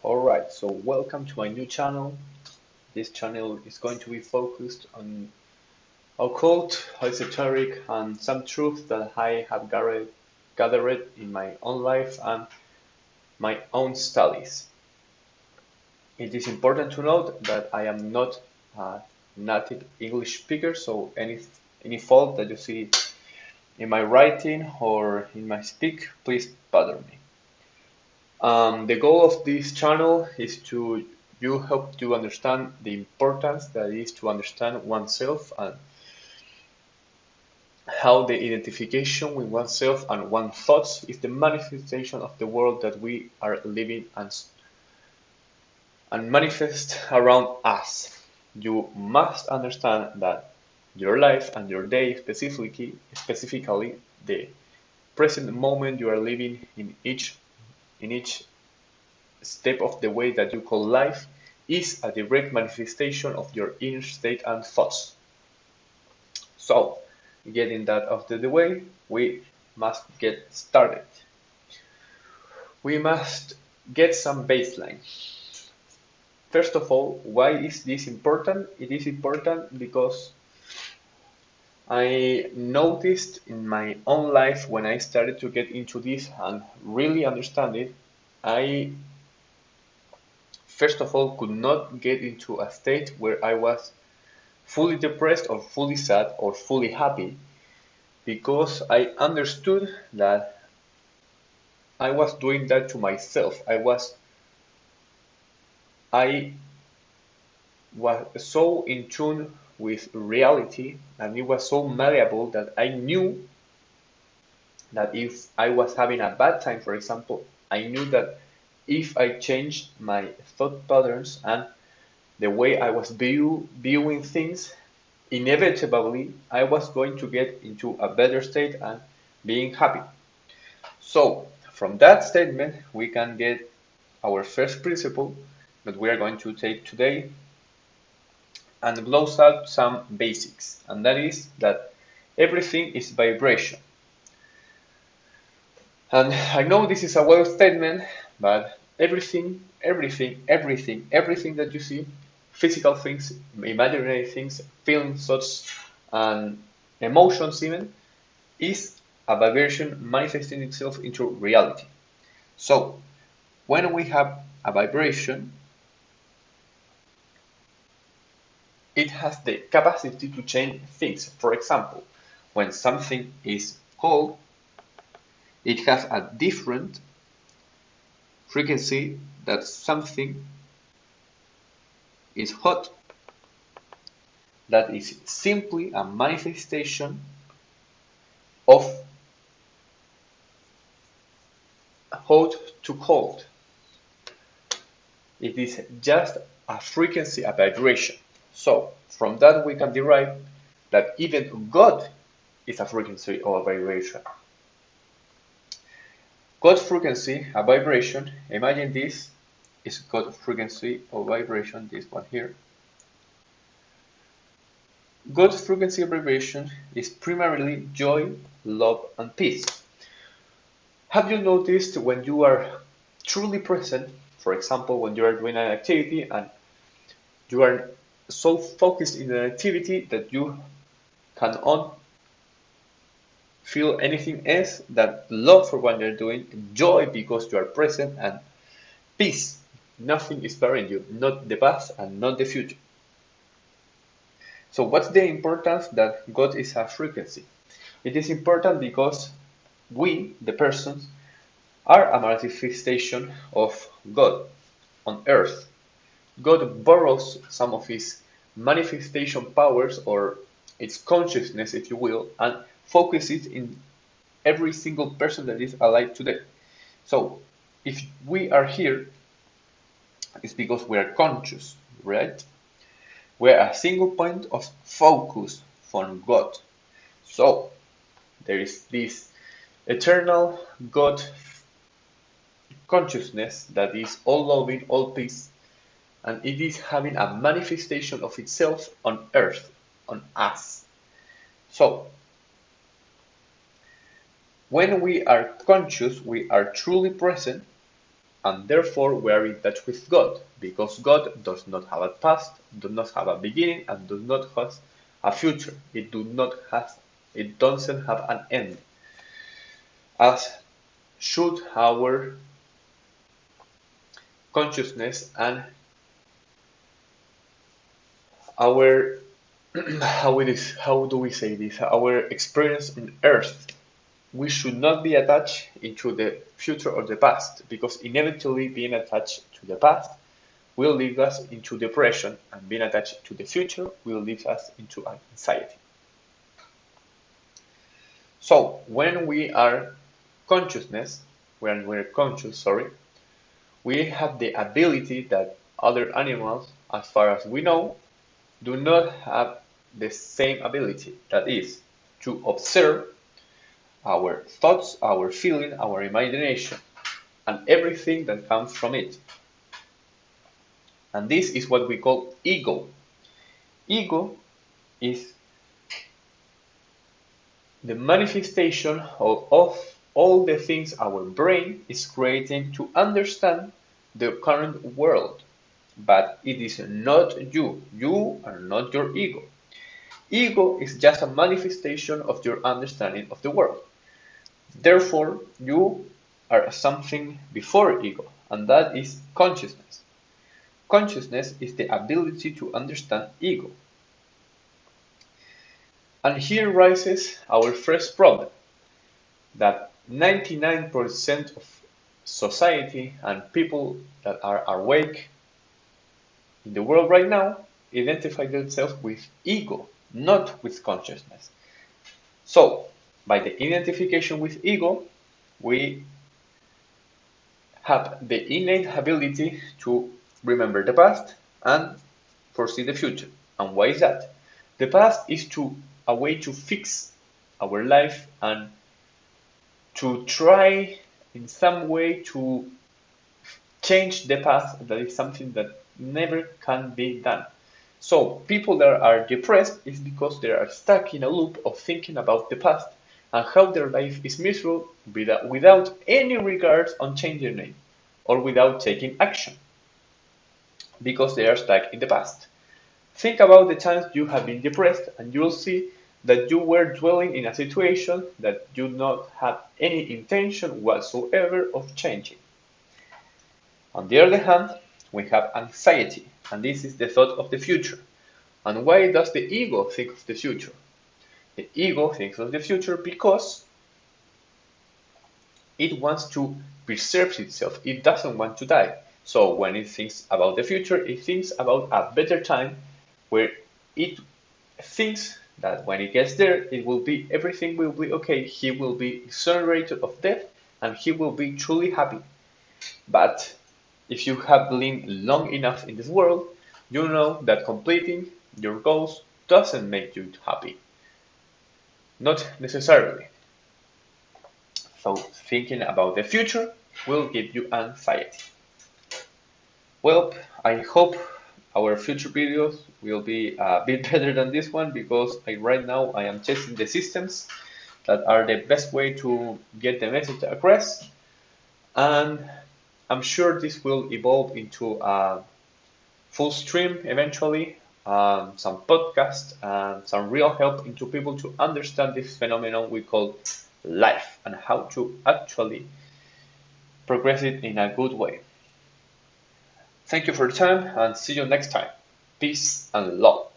Alright, so welcome to my new channel. This channel is going to be focused on occult, esoteric, and some truths that I have gathered in my own life and my own studies. It is important to note that I am not a native English speaker, so any fault that you see in my writing or in my speak, please bother me. The goal of this channel is to you help to understand the importance that is to understand oneself and how the identification with oneself and one's thoughts is the manifestation of the world that we are living and manifest around us. You must understand that your life and your day specifically the present moment you are living in each step of the way that you call life is a direct manifestation of your inner state and thoughts. So, getting that out of the way, we must get started. We must get some baseline. First of all, why is this important? It is important because I noticed in my own life when I started to get into this and really understand it, I first of all could not get into a state where I was fully depressed or fully sad or fully happy because I understood that I was doing that to myself. I was so in tune with reality and it was so malleable that I knew that if I was having a bad time, for example, I knew that if I changed my thought patterns and the way I was viewing things, inevitably I was going to get into a better state and being happy. So, from that statement, we can get our first principle that we are going to take today and blows out some basics, and that is that everything is vibration. And I know this is a well statement, but everything that you see, physical things, imaginary things, feelings, thoughts, and emotions even, is a vibration manifesting itself into reality. So, when we have a vibration, it has the capacity to change things. For example, when something is cold, it has a different frequency that something is hot. That is simply a manifestation of hot to cold. It is just a frequency, a vibration. So, from that we can derive that even God is a frequency or a vibration. God's frequency, a vibration, imagine this is God's frequency or vibration, this one here. God's frequency or vibration is primarily joy, love, and peace. Have you noticed when you are truly present, for example, when you are doing an activity and you are so focused in an activity that you cannot feel anything else than love for what you're doing, joy because you are present, and peace. Nothing is bothering you, not the past and not the future. So what's the importance that God is a frequency? It is important because we, the persons, are a manifestation of God on earth. God borrows some of his manifestation powers or its consciousness, if you will, and focuses it in every single person that is alive today. So, if we are here, it's because we are conscious, right? We're a single point of focus from God. So, there is this eternal God consciousness that is all loving, all peace, and it is having a manifestation of itself on earth, on us. So, when we are conscious, we are truly present, and therefore we are in touch with God, because God does not have a past, does not have a beginning, and does not have a future. It doesn't have an end, as should our consciousness and our how do we say this? Our experience on Earth. We should not be attached into the future or the past, because inevitably being attached to the past will lead us into depression, and being attached to the future will lead us into anxiety. So when we are when we're conscious, we have the ability that other animals, as far as we know, do not have the same ability. That is, to observe our thoughts, our feeling, our imagination, and everything that comes from it. And this is what we call ego. Ego is the manifestation of all the things our brain is creating to understand the current world. But it is not you. You are not your ego. Ego is just a manifestation of your understanding of the world. Therefore, you are something before ego, and that is consciousness. Consciousness is the ability to understand ego. And here rises our first problem, that 99% of society and people that are awake in the world right now identify themselves with ego, not with consciousness. So, by the identification with ego, we have the innate ability to remember the past and foresee the future. And why is that? The past is a way to fix our life and to try in some way to change the past. That is something that never can be done. So people that are depressed is because they are stuck in a loop of thinking about the past and how their life is miserable without any regards on changing it or without taking action, because they are stuck in the past. Think about the times you have been depressed, and you'll see that you were dwelling in a situation that you do not have any intention whatsoever of changing. On the other hand, we have anxiety, and this is the thought of the future. And why does the ego think of the future? The ego thinks of the future because it wants to preserve itself. It doesn't want to die. So when it thinks about the future, it thinks about a better time where it thinks that when it gets there, everything will be okay. He will be exonerated of death and he will be truly happy. But if you have lived long enough in this world, you know that completing your goals doesn't make you happy. Not necessarily. So thinking about the future will give you anxiety. Well, I hope our future videos will be a bit better than this one, because right now I am testing the systems that are the best way to get the message across, and I'm sure this will evolve into a full stream eventually, some podcast and some real help into people to understand this phenomenon we call life and how to actually progress it in a good way. Thank you for your time and see you next time. Peace and love.